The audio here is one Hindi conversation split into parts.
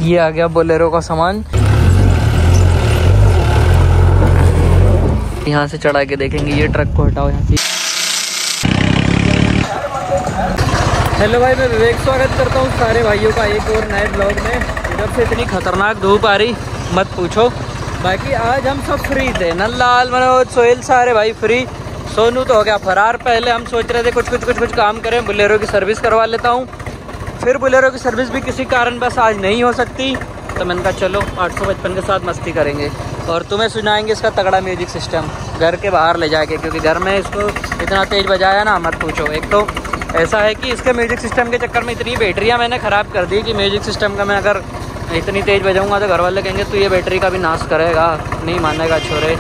ये आ गया बोलेरो का सामान। यहाँ से चढ़ा के देखेंगे, ये ट्रक को हटाओ यहाँ से। हेलो भाई, मैं विवेक स्वागत करता हूँ सारे भाइयों का एक और नए ब्लॉग में। जब से इतनी खतरनाक धूप आ रही मत पूछो। बाकी आज हम सब फ्री थे, नंदलाल, मनोज, सोहेल, सारे भाई फ्री। सोनू तो हो गया फरार। पहले हम सोच रहे थे कुछ काम करें, बोलेरो की सर्विस करवा लेता हूँ। फिर बोलेरो की सर्विस भी किसी कारण बस आज नहीं हो सकती, तो मैंने कहा चलो 855 के साथ मस्ती करेंगे और तुम्हें सुनाएंगे इसका तगड़ा म्यूजिक सिस्टम घर के बाहर ले जाके, क्योंकि घर में इसको इतना तेज़ बजाया ना मत पूछो। एक तो ऐसा है कि इसके म्यूजिक सिस्टम के चक्कर में इतनी बैटरियाँ मैंने ख़राब कर दी कि म्यूजिक सिस्टम का मैं अगर इतनी तेज़ बजाऊँगा तो घर वाले कहेंगे तो ये बैटरी का भी नाश करेगा, नहीं मानेगा छोरे।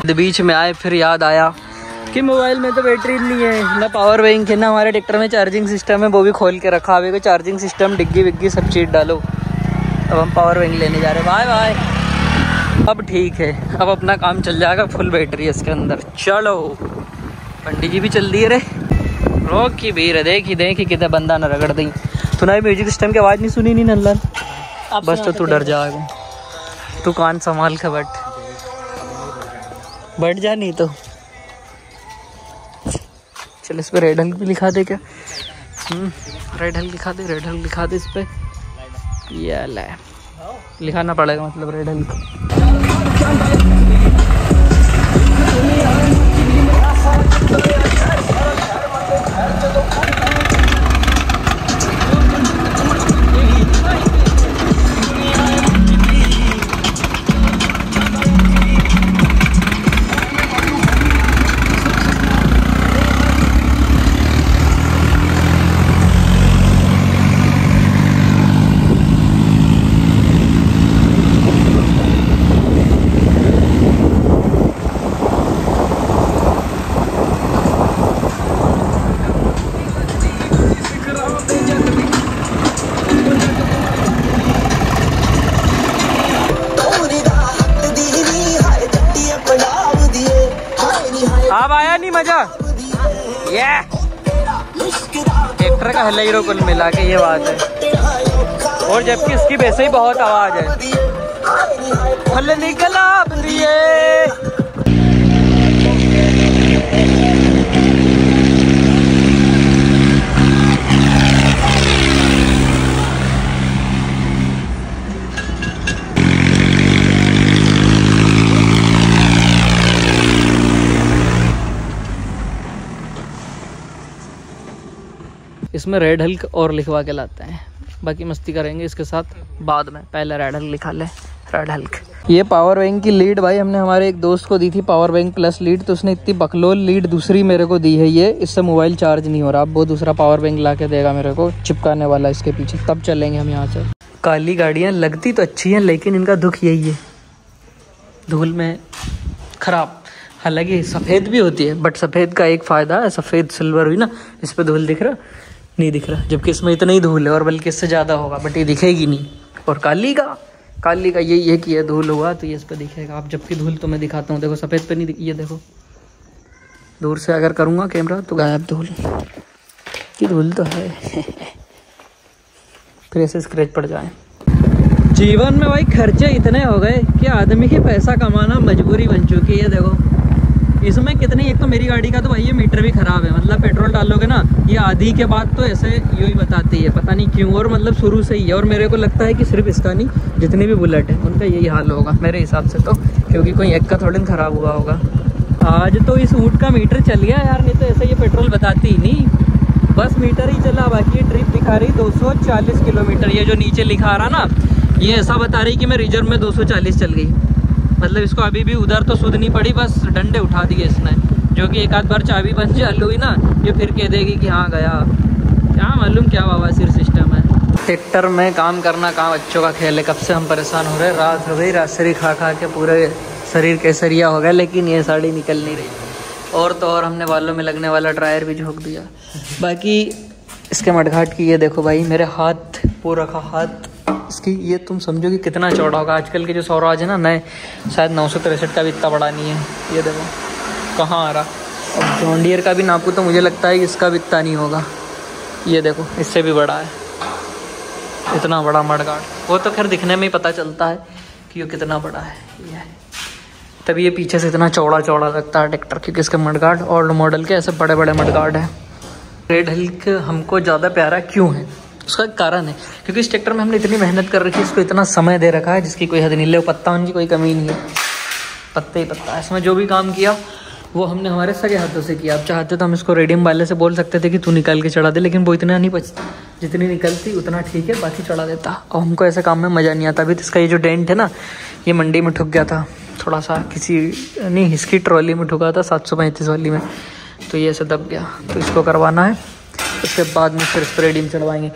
बीच में आए फिर याद आया कि मोबाइल में तो बैटरी नहीं है, ना पावर बैंक है, ना हमारे ट्रैक्टर में चार्जिंग सिस्टम है, वो भी खोल के रखा। अभी को चार्जिंग सिस्टम डिग्गी विग्गी सब चीज़ डालो। अब हम पावर बैंक लेने जा रहे हैं। Bye bye. अब ठीक है, अब अपना काम चल जाएगा, फुल बैटरी है इसके अंदर। चलो पंडित जी भी चल दिए रे, रोक की भीड़ देखी कितने बंदा न रगड़ दी। तूने म्यूजिक सिस्टम की आवाज़ नहीं सुनी नहीं नंदलाल? बस तो तू डर जाएगा, तू कान संभाल के बैठ जा, नहीं तो चल इस पे रेड हल्क भी लिखा दे क्या? रेड हल्क लिखा दे इस पे। ये ले लिखाना पड़ेगा, मतलब रेड हल्क। अब आया नहीं मजा? ये ट्रैक्टर का हल्ला हीरो कुल मिला के ये बात है। और जबकि इसकी वैसे ही बहुत आवाज है। हल्ले निकला बंदिए। इसमें रेड हल्क और लिखवा के लाते हैं, बाकी मस्ती करेंगे इसके साथ बाद में। पहले रेड हल्क लिखा ले, रेड हल्क। ये पावर बैंक की लीड भाई हमने हमारे एक दोस्त को दी थी, पावर बैंक प्लस लीड, तो उसने इतनी बकलोल लीड दूसरी मेरे को दी है। ये इससे मोबाइल चार्ज नहीं हो रहा, अब वो दूसरा पावर बैंक ला के देगा मेरे को, चिपकाने वाला इसके पीछे, तब चलेंगे हम यहाँ से। काली गाड़ियाँ लगती तो अच्छी हैं, लेकिन इनका दुख यही है, धूल में खराब। हालांकि सफ़ेद भी होती है, बट सफ़ेद का एक फ़ायदा है, सफ़ेद सिल्वर हुई ना, इस पर धूल दिख रहा नहीं दिख रहा, जबकि इसमें इतना ही धूल है और बल्कि इससे ज़्यादा होगा, बट ये दिखेगी नहीं। और काली का ये कि ये धूल हुआ तो ये इस पर दिखेगा। अब जबकि धूल तो मैं दिखाता हूँ, देखो सफ़ेद पे नहीं, ये देखो दूर से अगर करूँगा कैमरा तो गायब धूल की धूल तो है। फिर ऐसे स्क्रैच पड़ जाए। जीवन में भाई खर्चे इतने हो गए कि आदमी की पैसा कमाना मजबूरी बन चुकी है। देखो इसमें कितनी, एक तो मेरी गाड़ी का तो भाई ये मीटर भी ख़राब है, मतलब पेट्रोल डालोगे ना ये आधी के बाद तो ऐसे यूँ ही बताती है, पता नहीं क्यों, और मतलब शुरू से ही है। और मेरे को लगता है कि सिर्फ इसका नहीं, जितने भी बुलेट है उनका यही हाल होगा मेरे हिसाब से तो, क्योंकि कोई एक का थोड़ा ख़राब हुआ होगा। आज तो इस ऊँट का मीटर चल गया यार, नहीं तो ऐसे ये पेट्रोल बताती ही नहीं, बस मीटर ही चला। बाकी ट्रिप दिखा रही 240 किलोमीटर, ये जो नीचे लिखा रहा ना ये ऐसा बता रही कि मैं रिजर्व में 240 चल गई, मतलब इसको अभी भी उधर तो सुध नहीं पड़ी, बस डंडे उठा दिए इसने, जो कि एक आध बार चाबी बंद चालू हुई ना ये फिर कह देगी कि हाँ गया, क्या मालूम क्या बवासीर सिस्टम है। ट्रैक्टर में काम करना कहाँ बच्चों का खेल है, कब से हम परेशान हो रहे हैं, रात हो गई, राजसरी खा के पूरे शरीर केसरिया हो गया, लेकिन ये साड़ी निकल नहीं रही। और तो और हमने बालों में लगने वाला ड्रायर भी झोंक दिया। बाकी इसके मडघाट की ये देखो भाई, मेरे हाथ पूरा का हाथ इसकी, ये तुम समझो कि कितना चौड़ा होगा। आजकल के जो स्वराज है ना नए, शायद 963 का भी इतना बड़ा नहीं है। ये देखो कहाँ आ रहा। अब जॉन डियर का भी नापू तो मुझे लगता है कि इसका भी इतना नहीं होगा। ये देखो इससे भी बड़ा है, इतना बड़ा मडगार्ड। वो तो खैर दिखने में ही पता चलता है कि वो कितना बड़ा है। ये तभी ये पीछे से इतना चौड़ा चौड़ा लगता है ट्रैक्टर, क्योंकि इसके मडगार्ड ओल्ड मॉडल के ऐसे बड़े बड़े मडगार्ड हैं। रेड हल्क हमको ज़्यादा प्यारा क्यों है, उसका एक कारण है, क्योंकि इस ट्रैक्टर में हमने इतनी मेहनत कर रखी है, इसको इतना समय दे रखा है जिसकी कोई हद नहीं। ले पत्ता उनकी कोई कमी नहीं है, पत्ते ही पत्ता है। इसमें जो भी काम किया वो हमने हमारे सगे हाथों से किया। अब चाहते तो हम इसको रेडियम वाले से बोल सकते थे कि तू निकाल के चढ़ा दे, लेकिन वो इतना नहीं बचता, जितनी निकलती उतना ठीक है, बाकी चढ़ा देता। और हमको ऐसे काम में मज़ा नहीं आता। अभी तो इसका ये जो डेंट है ना, ये मंडी में ठुक गया था थोड़ा सा, किसी नहीं इसकी ट्रॉली में ठुका था 735 वाली में, तो ये ऐसे दब गया। तो इसको करवाना है, उसके बाद में फिर इस पर रेडियम चढ़वाएंगे।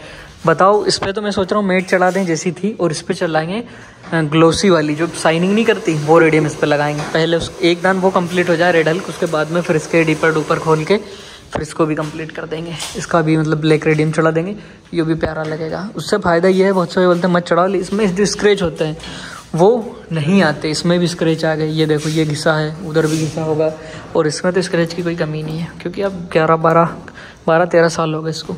बताओ इस पर तो मैं सोच रहा हूँ मेट चढ़ा दें जैसी थी, और इस पर चलाएंगे ग्लोसी वाली जो शाइनिंग नहीं करती, वो रेडियम इस पर लगाएंगे। पहले उस एक दान वो कंप्लीट हो जाए रेड हल्क, उसके बाद में फिर इसके डीपर डूपर खोल के फिर इसको भी कंप्लीट कर देंगे। इसका भी मतलब ब्लैक रेडियम चढ़ा देंगे, ये भी प्यारा लगेगा। उससे फ़ायदा ये है, बहुत सारे बोलते हैं मत चढ़ाओ, इसमें जो स्क्रैच होते हैं वो नहीं आते, इसमें भी स्क्रैच आ गए। ये देखो ये घिसा है, उधर भी घिसा होगा, और इसमें तो स्क्रैच की कोई कमी नहीं है, क्योंकि अब 12-13 साल हो गए इसको।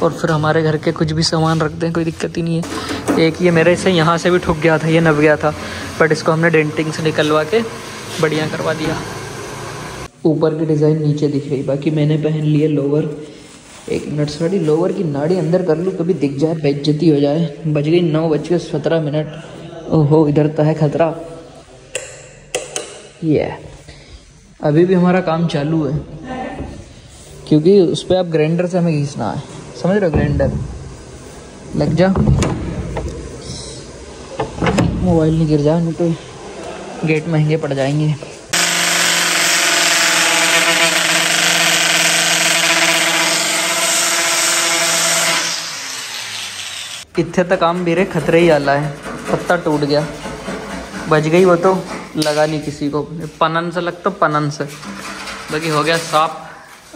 और फिर हमारे घर के कुछ भी सामान रख दें कोई दिक्कत ही नहीं है। एक ये मेरे से यहाँ से भी ठुक गया था, ये नब गया था, बट इसको हमने डेंटिंग से निकलवा के बढ़िया करवा दिया। ऊपर की डिज़ाइन नीचे दिख रही, बाकी मैंने पहन लिए लोवर। एक मिनट साड़ी लोवर की नाड़ी अंदर कर लूँ, कभी दिख जाए बेइज्जती हो जाए। बज गई 9:17। ओहो इधर तो है खतरा। ये अभी भी हमारा काम चालू है, क्योंकि उस पर अब ग्राइंडर से हमें घींचना है, समझ रहे हो, ग्राइंडर। लग जा, मोबाइल नहीं गिर जाए, नहीं तो गेट महंगे पड़ जाएंगे। इतने तक काम भी रे खतरे ही आला है, पत्ता टूट गया, बच गई वो तो लगा नहीं किसी को, पनन से लगता पनन से, बाकी हो गया साफ।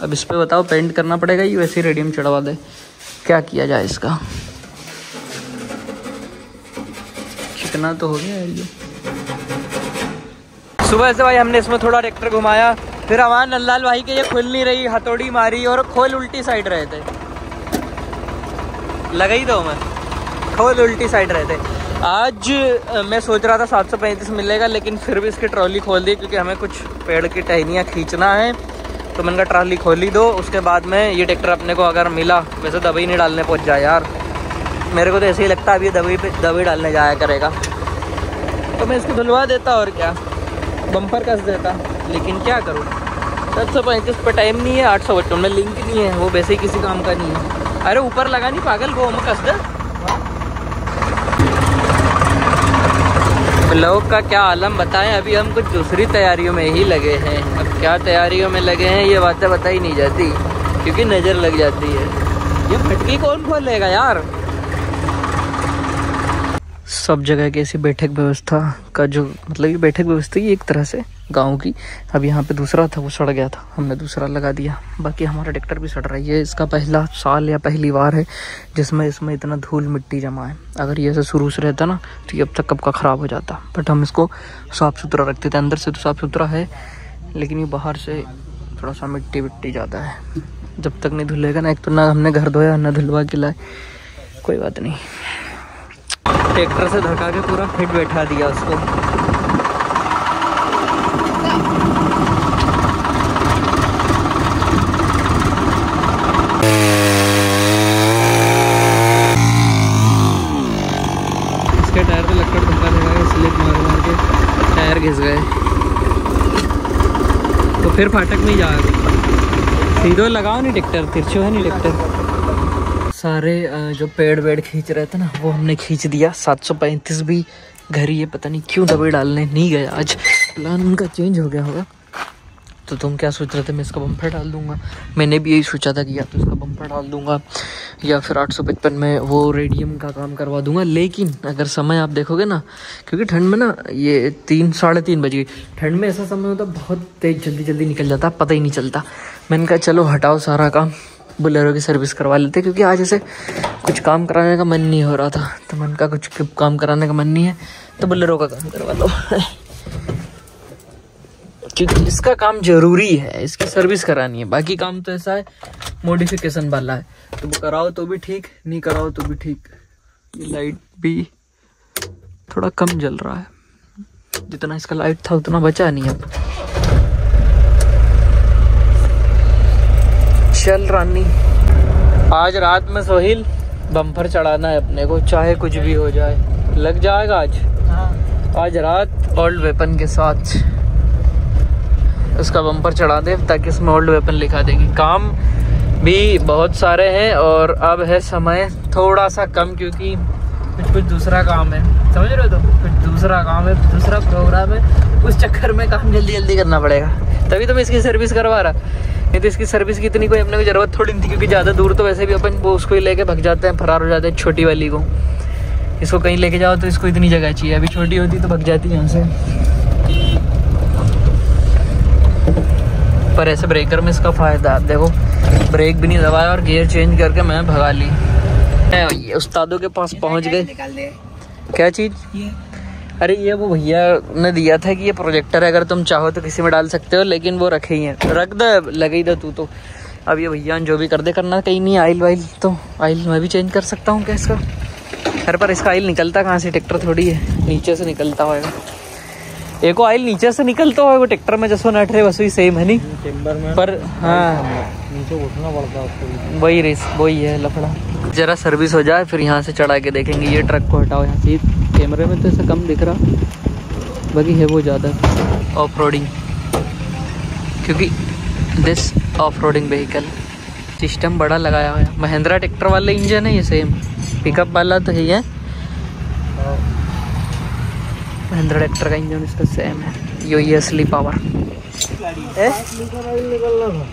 अब इस पे बताओ पेंट करना पड़ेगा, ये वैसे ही रेडियम चढ़वा दे, क्या किया जाए इसका। कितना तो हो गया ये। सुबह से भाई हमने इसमें थोड़ा ट्रैक्टर घुमाया, फिर हमारे नल्लाल भाई के ये खुल नहीं रही, हथौड़ी मारी और खोल उल्टी साइड रहे थे, लगा ही दो मैं, खोल उल्टी साइड रहे थे। आज मैं सोच रहा था 735 मिलेगा, लेकिन फिर भी इसकी ट्रॉली खोल दी, क्योंकि हमें कुछ पेड़ की टहनियाँ खींचना है, तो मैंने कहा ट्रॉली खोली दो। उसके बाद में ये ट्रैक्टर अपने को अगर मिला, वैसे दवाई नहीं डालने पहुंच जाए यार, मेरे को तो ऐसे ही लगता है अभी दवाई डालने जाया करेगा, तो मैं इसको धुलवा देता और क्या, बम्पर कस देता, लेकिन क्या करूँ 735 पर टाइम नहीं है, 852 में लिंक नहीं है, वो वैसे ही किसी काम का नहीं है। अरे ऊपर लगा नहीं पागल, वो हम कस दे। ब्लॉग का क्या आलम बताएं, अभी हम कुछ दूसरी तैयारियों में ही लगे हैं। अब क्या तैयारियों में लगे हैं ये बातें बताई नहीं जाती, क्योंकि नज़र लग जाती है। ये फटकी कौन खोलेगा यार। सब जगह की ऐसी बैठक व्यवस्था का जो मतलब ये बैठक व्यवस्था ही एक तरह से गांव की। अब यहाँ पे दूसरा था वो सड़ गया था, हमने दूसरा लगा दिया। बाकी हमारा ट्रैक्टर भी सड़ रही है, इसका पहला साल या पहली बार है जिसमें इसमें इतना धूल मिट्टी जमा है। अगर ये ऐसे शुरू से रहता ना तो ये अब तक कब का ख़राब हो जाता, बट हम इसको साफ़ सुथरा रखते थे। अंदर से तो साफ़ सुथरा है, लेकिन ये बाहर से थोड़ा सा मिट्टी विट्टी ज़्यादा है। जब तक नहीं धुलेगा ना, एक तो ना हमने घर धोया ना धुलवा के लाए, कोई बात नहीं। ट्रैक्टर से धक्का के पूरा फिट बैठा दिया उसको। इसके टायर पे लक्कड़ धक्का लगा, स्लिप मार मार के टायर घिस गए, तो फिर फाटक में ही जा रहे। सीधो लगाओ नहीं ट्रैक्टर, तिरछो है नहीं ट्रैक्टर। सारे जो पेड़ वेड़ खींच रहे थे ना वो हमने खींच दिया। 735 भी घर ही है, पता नहीं क्यों दवाई डालने नहीं गया आज, प्लान उनका चेंज हो गया होगा। तो तुम क्या सोच रहे थे, मैं इसका बम्पर डाल दूंगा। मैंने भी यही सोचा था कि या तो इसका बम्पर डाल दूंगा या फिर 855 में वो रेडियम का काम करवा दूंगा। लेकिन अगर समय आप देखोगे ना, क्योंकि ठंड में ना ये 3-3:30 बज गई, ठंड में ऐसा समय होता बहुत तेज जल्दी जल्दी निकल जाता, पता ही नहीं चलता। मैंने कहा चलो हटाओ सारा काम, बोलेरो की सर्विस करवा लेते, क्योंकि आज ऐसे कुछ काम कराने का मन नहीं हो रहा था। तो मन का कुछ काम कराने का मन नहीं है तो बोलेरो का काम करवा लो क्योंकि इसका काम जरूरी है, इसकी सर्विस करानी है। बाकी काम तो ऐसा है मॉडिफिकेशन वाला है, तो वो कराओ तो भी ठीक, नहीं कराओ तो भी ठीक। ये लाइट भी थोड़ा कम जल रहा है, जितना इसका लाइट था उतना बचा नहीं अब। चल रानी, आज रात में सोहिल बम्पर चढ़ाना है अपने को, चाहे कुछ भी हो जाए। लग जाएगा आज। आज रात ओल्ड वेपन के साथ उसका बम्पर चढ़ा दे, ताकि उसमें ओल्ड वेपन लिखा देगी। काम भी बहुत सारे हैं और अब है समय थोड़ा सा कम, क्योंकि कुछ दूसरा काम है, समझ रहे हो? तो कुछ दूसरा काम है, दूसरा प्रोग्राम है, उस चक्कर में काम जल्दी जल्दी करना पड़ेगा। तभी तो मैं इसकी सर्विस करवा रहा, नहीं तो इसकी सर्विस की इतनी कोई अपने को जरूरत थोड़ी नहीं थी, क्योंकि ज़्यादा दूर तो वैसे भी अपन वो उसको ही लेके भाग जाते हैं, फरार हो जाते हैं छोटी वाली को। इसको कहीं लेके जाओ तो इसको इतनी जगह चाहिए, अभी छोटी होती तो भाग जाती यहाँ से। पर ऐसे ब्रेकर में इसका फ़ायदा, देखो ब्रेक भी नहीं दबाया और गियर चेंज करके मैं भगा ली। ये उस्तादों के पास पहुंच गए। क्या चीज़? अरे ये वो भैया ने दिया था कि ये प्रोजेक्टर है, अगर तुम चाहो तो किसी में डाल सकते हो, लेकिन वो रखे ही हैं। रख दे, लगे ही दे तू तो। अब ये भैया जो भी कर दे करना, कहीं नहीं आइल वाइल, तो आइल मैं भी चेंज कर सकता हूँ क्या इसका? घर पर इसका आइल निकलता कहाँ से? ट्रैक्टर थोड़ी है, नीचे से निकलता होगा। एक आइल नीचे से निकलता होगा वो ट्रैक्टर में, जैसे नट रहे बस वही सेम है नहीं टिम्बर में, पर हाँ नीचे उठना पड़ता है उसको, वही रेस वही है लफड़ा। जरा सर्विस हो जाए फिर यहाँ से चढ़ा के देखेंगे। ये ट्रक को हटाओ यहाँ से, कैमरे में तो ऐसा कम दिख रहा, बाकी है वो ज़्यादा ऑफ रोडिंग, क्योंकि this off roading vehicle system बड़ा लगाया हुआ है। महिंद्रा ट्रैक्टर वाला इंजन है ये, सेम पिकअप वाला तो ही है, महिंद्रा ट्रैक्टर का इंजन इसका सेम है। यो ये असली पावर।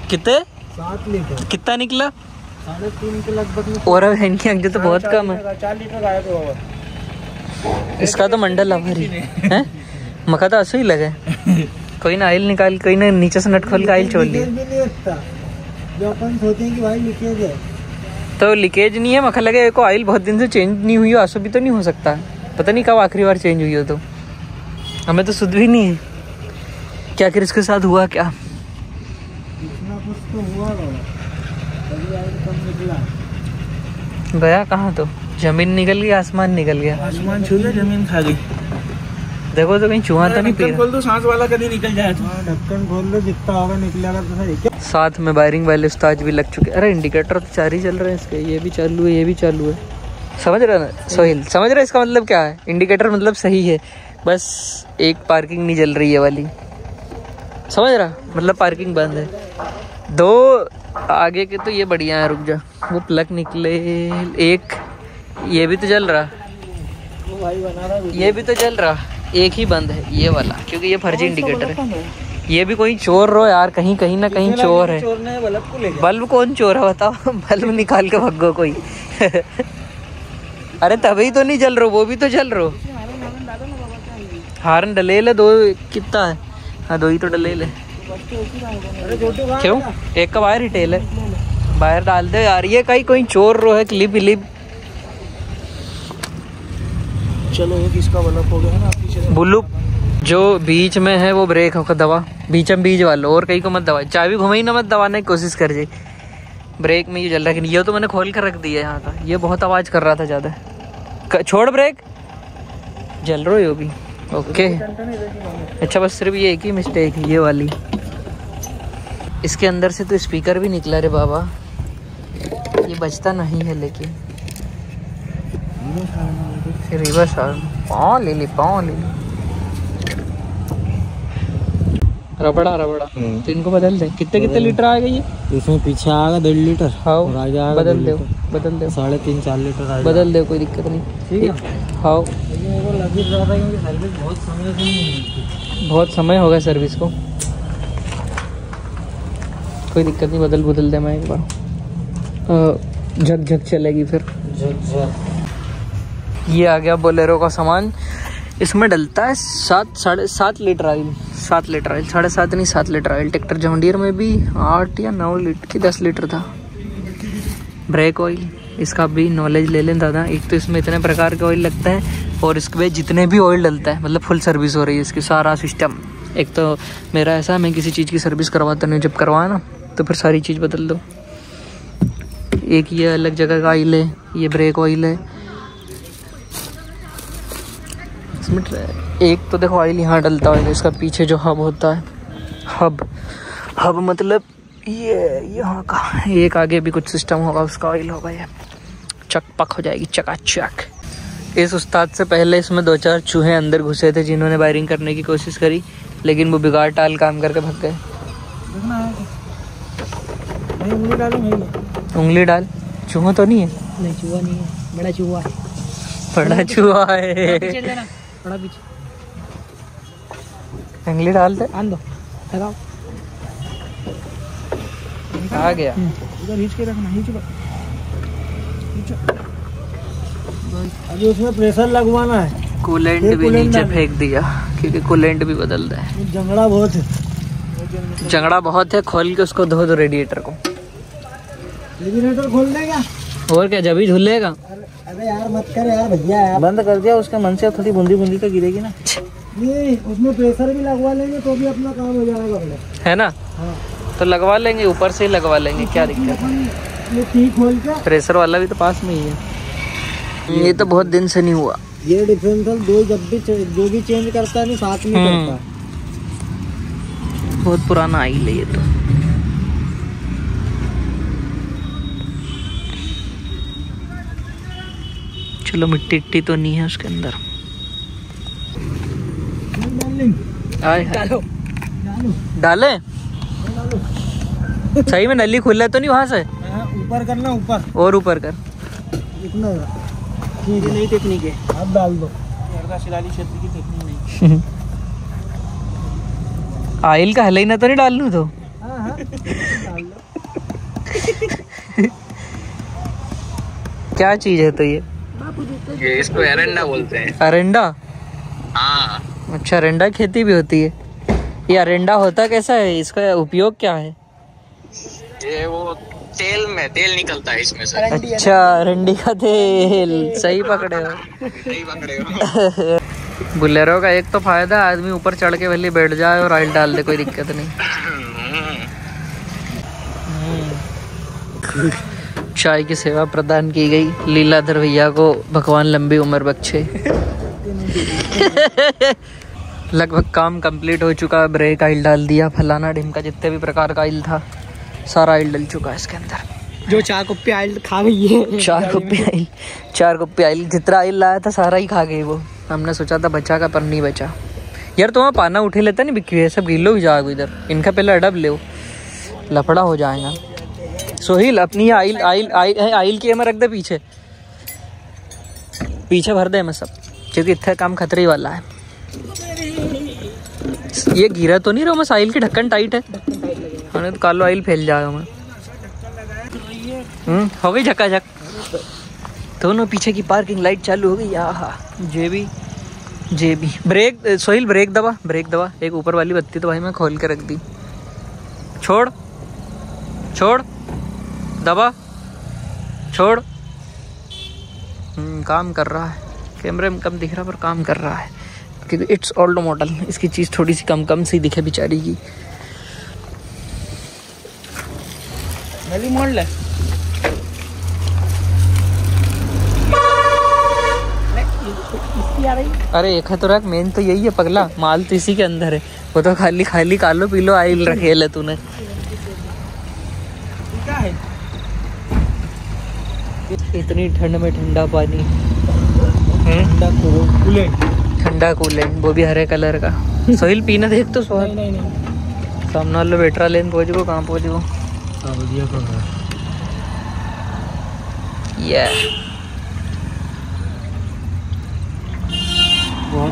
कितने? 7 लीटर। कितना निकला? 3.5 के लगभग। और अब है तो बहुत कम है। 4 लीटर आया तो इसका तो मंडल आभारी है, मका तो असो ही लगे। कोई ना आइल निकाल, कोई ना नीचे से नट खोल के आइल छोड़ लिया। जो अपन सोचते हैं कि भाई लीकेज है, तो लीकेज नहीं है। मखा लगे को आइल बहुत दिन से चेंज नहीं हुई हो, आसो भी तो नहीं हो सकता, पता नहीं कब आखिरी बार चेंज हुई हो। तो हमें तो सुध भी नहीं है क्या आखिर इसके साथ हुआ क्या? इतना कुछ तो हुआ गया कहाँ, तो जमीन निकल गई, आसमान निकल गया। आसमान छू गया, जमीन खा गई। देखो तो कहीं चूहा तो नहीं पी रहा। खोल दो, सांस वाला कभी निकल जाए तो ढक्कन खोल दो, जितना होगा निकलेगा तो सही। साथ में वायरिंग वाले उस्ताद भी लग चुके। अरे इंडिकेटर तो 4 ही चल रहे हैं इसके, ये भी चालू है, ये भी चालू है। समझ रहे ना सोहिल? समझ रहे इसका मतलब क्या है? इंडिकेटर मतलब सही है, बस एक पार्किंग नहीं जल रही है वाली, समझ रहा? मतलब पार्किंग बंद है। 2 आगे के तो ये बढ़िया है, रुक जा, वो प्लग निकले। एक ये भी तो जल रहा, ये भी तो जल रहा, एक ही बंद है ये वाला, क्योंकि ये फर्जी इंडिकेटर है। ये भी कोई चोर रो यार, कहीं ना कहीं चोर है। बल्ब कौन चोर है बताओ? बल्ब निकाल के भगो कोई। अरे तभी तो नहीं जल रहा, वो भी तो जल रहा। हार्न डले ले 2, कितना है? हाँ 2 ही तो डले ले। क्यों? एक का वायर रिटेल है, वायर डाल दे यार। ये कहीं कोई चोर रो है, क्लिप विलिप। चलो एक इसका बल्ब हो गया ना पीछे। बुल्लू जो बीच में है वो ब्रेक होकर दबा, बीचम बीच वाला, और कहीं को मत दबा। चाबी घुमाई ना मत दबाने की कोशिश कर जी। ब्रेक में ये जल रहा है, ये तो मैंने खोल कर रख दिया यहाँ का, ये बहुत आवाज़ कर रहा था ज़्यादा। छोड़ ब्रेक, जल रहा है वो भी। ओके अच्छा, बस सिर्फ ये एक ही मिस्टेक है, ये वाली। इसके अंदर से तो स्पीकर भी निकला रे बाबा, ये बजता नहीं है। लेकिन रिवर्स पाँव ले ली, पाँव ले ली। रबड़ा तो इनको बदल दे। कितने लीटर आएगा ये? इसमें पीछे आएगा 1.5 लीटर। हाँ बदल दो 3.5-4 लीटर आएगा। बदल दे, कोई दिक्कत नहीं। ठीक है हाँ, बहुत समय हो गया सर्विस को, कोई दिक्कत नहीं, बदल दे मैं एक बार। झक चलेगी फिर। ये आ गया बोलेरो का सामान। इसमें डलता है 7-7.5 लीटर ऑयल, 7 लीटर ऑयल, 7.5 नहीं 7 litre oil. Tractor John Deere में भी 8 या 9 लीटर की 10 लीटर था। ब्रेक ऑयल, इसका भी नॉलेज ले लें दादा। एक तो इसमें इतने प्रकार के ऑयल लगता है और इसके बाद जितने भी ऑयल डलता है मतलब फुल सर्विस हो रही है इसकी, सारा सिस्टम। एक तो मेरा ऐसा, मैं किसी चीज़ की सर्विस करवाता नहीं, जब करवाया ना तो फिर सारी चीज़ बदल दो। एक ये अलग जगह का ऑयल है, ये ब्रेक ऑयल है इसमें। एक तो देखो ऑयल यहाँ डलता है, इसका पीछे जो हब होता है, हब मतलब ये यहाँ का, एक आगे भी कुछ सिस्टम होगा उसका ऑयल होगा, ये चकपक हो जाएगी चकाचक। इस उस्ताद से पहले इसमें 2-4 चूहे अंदर घुसे थे जिन्होंने वायरिंग करने की कोशिश करी, लेकिन वो बिगाड़ टाल काम करके भाग गए। उंगली डाल, चूहा तो नहीं है? नहीं चूहा नहीं है, बड़ा चूहा है। बड़ा चूहा है, बड़ा पीछे उंगली डाल दे, आन दो, लगाओ। आ गया। इधर खींच के रखना, अभी उसमें प्रेशर लगवाना है। कूलेंट भी नीचे फेंक दिया क्योंकि कूलेंट भी बदलता है। जंगड़ा बहुत है, खोल के उसको धो दो रेडिएटर को। रेडिएटर खोल देगा और क्या, जब ही झूलेगा। अरे यार मत कर यार भैया, यार बंद कर दिया, उसके मन से थोड़ी बूंदी बूंदी तो गिरेगी ना। नहीं, उसमें प्रेशर भी लगवा लेंगे तो भी अपना काम हो जाएगा है ना। हाँ। तो लगवा लेंगे, ऊपर से ही लगवा लेंगे, क्या दिक्कत है। खोल के प्रेशर वाला भी तो पास में ही है। ये तो बहुत दिन से नहीं हुआ। ये डिफरेंशियल दो जब भी जो भी चेंज करता है नहीं साथ में करता है। बहुत पुराना ऑयल है ये तो। चलो मिट्टी इट्टी तो नहीं है उसके अंदर। डाले सही में, नली खुला तो नहीं वहां से? ऊपर करना, ऊपर और ऊपर कर, इतना नहीं टेक्निक है, अब डाल दो। शिलाली क्षेत्र की टेक्निक नहीं। ऑयल का हलई ना तो नहीं डाल लूं तो? डाल दो। क्या चीज है तो ये इसको एरेंडा बोलते हैं। अरेंडा? हाँ। अच्छा, अरेंडा खेती भी होती है। ये अरेंडा होता कैसा है, इसका उपयोग क्या है? ये वो तेल निकलता है इसमें से। अच्छा, अरंडी का तेल। सही पकड़े हो। सही पकड़े हो। बुलेरो का एक तो फायदा, आदमी ऊपर चढ़ के भले बैठ जाए और ऑयल डाल दे, कोई दिक्कत नहीं। चाय की सेवा प्रदान की गई। लीलाधर भैया को भगवान लंबी उम्र बख्शे। लगभग काम कंप्लीट हो चुका है। ब्रेक ऑयल डाल दिया, फलाना ढिमका जितने भी प्रकार का ऑयल था सारा ऑयल डल चुका है इसके अंदर। जो 4 कुप्पी ऑयल खा गई है। 4 कुप्पी ऑयल जितना ऑयल लाया था सारा ही खा गई वो। हमने सोचा था बचा का, पर नहीं बचा। यार तुम्हारा पाना उठे लेता नहीं बिक्री है, सब गिलो ही जाओ इधर। इनका पहले अडब ले, लफड़ा हो जाएगा। सोहिल अपनी आइल की हमें रख दे पीछे भर दे मैं सब, क्योंकि इतना काम खतरे वाला है। ये गिरा तो नहीं रहा, मैं आइल की ढक्कन टाइट है, तो कालो आइल फैल जाएगा मैं। हो गई झकाझक। दोनों पीछे की पार्किंग लाइट चालू हो गई। आहा, जेबी ब्रेक। सोहिल ब्रेक दबा। एक ऊपर वाली बत्ती तो भाई मैं खोल के रख दी। छोड़ दबा, छोड़। काम कर रहा है, कैमरे में कम दिख रहा पर काम कर रहा है, क्योंकि इट्स ओल्ड मॉडल। इसकी चीज़ थोड़ी सी कम सी दिखे बेचारी की। नली मोड़ ले। अरे एक तो रख, मेन तो यही है पगला, माल तो इसी के अंदर है। वो तो खाली कालो पीलो आइल रखे ले तूने। क्या है इतनी ठंड में ठंडा पानी, ठंडा कूलेंट, वो भी हरे कलर का। सोहिल पीना देख तो स्वाद। नहीं। सामने वाले बेटरा लेन पहुँच गो, कहाँ पहुँच गो?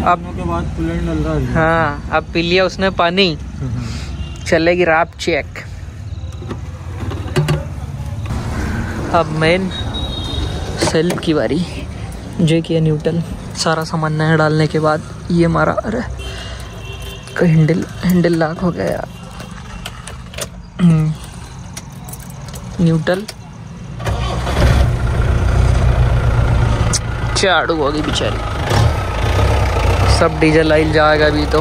अब के बाद कूलेंट डल रहा है। हाँ, अब पी लिया उसने पानी, चलेगी राप चेक। अब मेन सेल्फ की बारी। जे किया न्यूट्रल, सारा सामान नया डालने के बाद ये हमारा, अरे हैंडल लॉक हो गया। न्यूट्रल चाड़ू होगी बेचारी। सब डीजल ऑयल जाएगा अभी तो।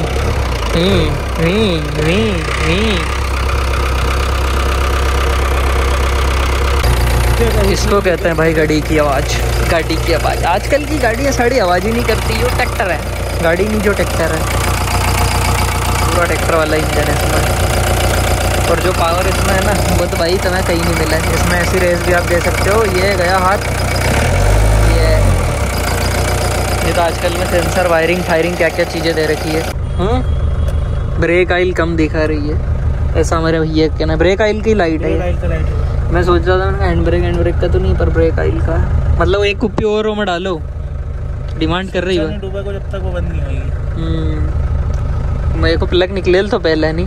इसको कहते हैं भाई गाड़ी की आवाज़। गाड़ी की आवाज़, आजकल की गाड़ियाँ सारी आवाज़ ही नहीं करती। जो ट्रैक्टर है, गाड़ी नहीं जो ट्रैक्टर है, पूरा ट्रैक्टर वाला इंजन है इसमें। और जो पावर इसमें है ना, वो तो भाई तुम्हें कहीं नहीं मिला है। इसमें ऐसी रेस भी आप दे सकते हो। ये गया हाथ, ये तो आजकल में सेंसर, वायरिंग, फायरिंग, क्या क्या चीज़ें दे रखी है। ब्रेक ऑयल कम दिखा रही है, ऐसा हमारे भैया कहना। ब्रेक ऑयल की लाइट है। मैं सोच रहा था हैंड ब्रेक का तो नहीं, पर ब्रेक ऑयल का है। मतलब एक कुप्पी और में डालो, डिमांड कर रही है को जब तक वो बंद नहीं होगी। मेरे को प्लग निकले तो पहले नहीं।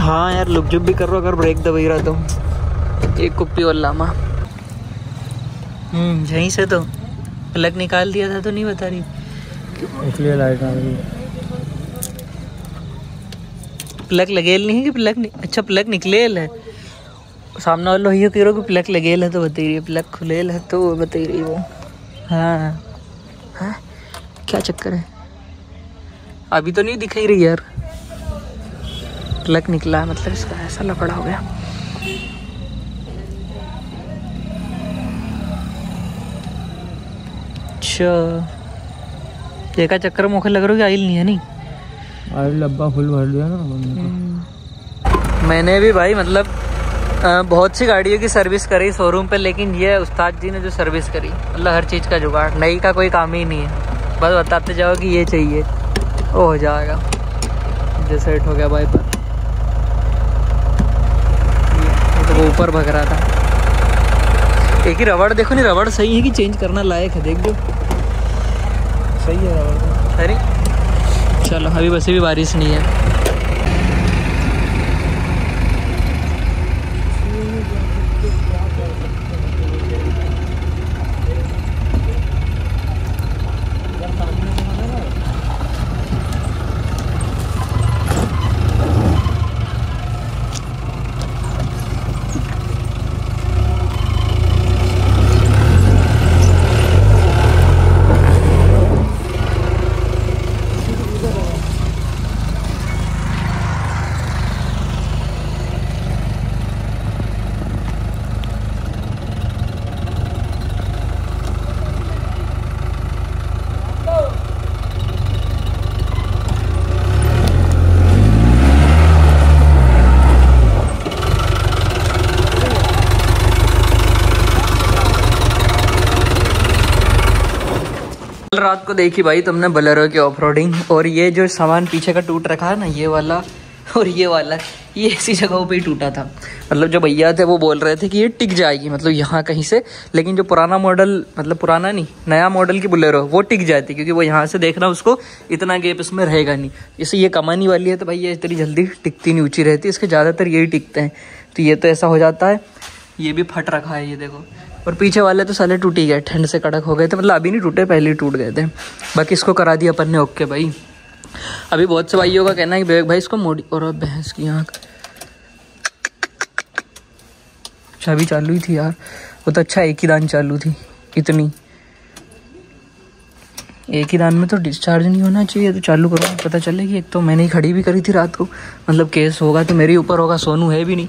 हाँ यार, लुक जुब भी कर रहा अगर ब्रेक दबाई रहा तो। एक कुप्पी और लामा। यहीं से तो प्लग निकाल दिया था तो नहीं बता रही, इसलिए लाइट आ रही है। प्लग लगेल नहीं है कि प्लग नहीं? अच्छा, प्लग निकलेल है। सामने वालों ये कह रहा कि प्लग लगेल है तो बता रही है, प्लग खुलेल है तो बता रही वो। हाँ हाँ, क्या चक्कर है? अभी तो नहीं दिखाई रही यार। प्लग निकला है मतलब इसका ऐसा लफड़ा हो गया। अच्छा, देखा चक्कर मौके लग रहा है कि आइल नहीं है। नहीं, ऑयल डब्बा फुल भर दिया ना मैंने भी भाई। मतलब बहुत सी गाड़ियों की सर्विस करी शोरूम पे, लेकिन ये उस्ताद जी ने जो सर्विस करी, मतलब हर चीज़ का जुगाड़। नई का कोई काम ही नहीं है, बस बताते जाओ कि ये चाहिए, वो हो जाएगा। जो सेट हो गया भाई पर, ये तो वो ऊपर भग रहा था। एक ही रबड़ देखो, नहीं रबड़ सही है कि चेंज करना लायक है? देख दो, सही है रबड़। अरे चलो, अभी वैसे भी बारिश नहीं है। रात को देखी भाई तुमने बोलेरो की ऑफ रोडिंग, और ये जो सामान पीछे का टूट रखा है ना, ये वाला और ये वाला, ये ऐसी जगहों पे ही टूटा था। मतलब जो भैया थे वो बोल रहे थे कि ये टिक जाएगी, मतलब यहाँ कहीं से। लेकिन जो पुराना मॉडल, मतलब पुराना नहीं, नया मॉडल की बोलेरो, वो टिक जाती, क्योंकि वो यहाँ से देखना उसको इतना गैप इसमें रहेगा नहीं। जैसे ये कमानी वाली है तो भाई ये इतनी जल्दी टिकती नहीं, ऊँची रहती, इसके ज़्यादातर यही टिकते हैं। तो ये तो ऐसा हो जाता है। ये भी फट रखा है, ये देखो। और पीछे वाले तो साले टूट ही गए, ठंड से कड़क हो गए थे। मतलब अभी नहीं टूटे, पहले ही टूट गए थे। बाकी इसको करा दिया अपन ने ओके भाई। अभी बहुत से भाइयों का कहना है कि विवेक भाई इसको मोड़ी, और भैंस की आँख चाबी चालू ही थी यार, वो तो अच्छा एक ही दान चालू थी, इतनी एक ही दान में तो डिस्चार्ज नहीं होना चाहिए। तो चालू करो, पता चलेगी। एक तो मैंने ही खड़ी भी करी थी रात को, मतलब केस होगा तो मेरे ऊपर होगा, सोनू है भी नहीं,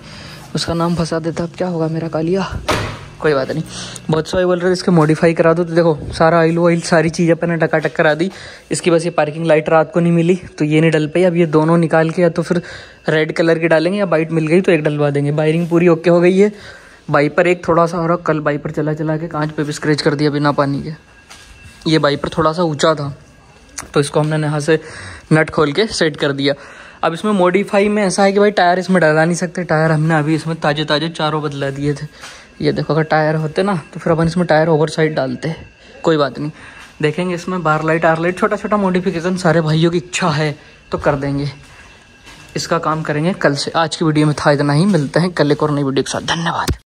उसका नाम फंसा देता। अब क्या होगा मेरा कालिया, कोई बात नहीं। बहुत सारे बोल रहे थे इसके मॉडिफाई करा दो, तो देखो सारा ऑयल वॉइल सारी चीज़ अपन ने टकाटक करा दी। इसकी बस ये पार्किंग लाइट रात को नहीं मिली तो ये नहीं डल पाई। अब ये दोनों निकाल के या तो फिर रेड कलर की डालेंगे, या वाइट मिल गई तो एक डलवा देंगे। वायरिंग पूरी ओके हो गई है। वाइपर एक थोड़ा सा, और कल वाइपर चला चला के कांच पे भी स्क्रैच कर दिया बिना पानी के। ये वाइपर थोड़ा सा ऊँचा था तो इसको हमने यहाँ से नट खोल के सेट कर दिया। अब इसमें मॉडिफाई में ऐसा है कि भाई टायर इसमें डला नहीं सकते। टायर हमने अभी इसमें ताजे ताजे चारों बदला दिए थे। ये देखो, अगर टायर होते ना तो फिर अपन इसमें टायर ओवर साइड डालते। कोई बात नहीं, देखेंगे इसमें बार लाइट, आर लाइट, छोटा छोटा मॉडिफिकेशन सारे भाइयों की इच्छा है तो कर देंगे। इसका काम करेंगे कल से। आज की वीडियो में था इतना ही, मिलते हैं कल एक और नई वीडियो के साथ। धन्यवाद।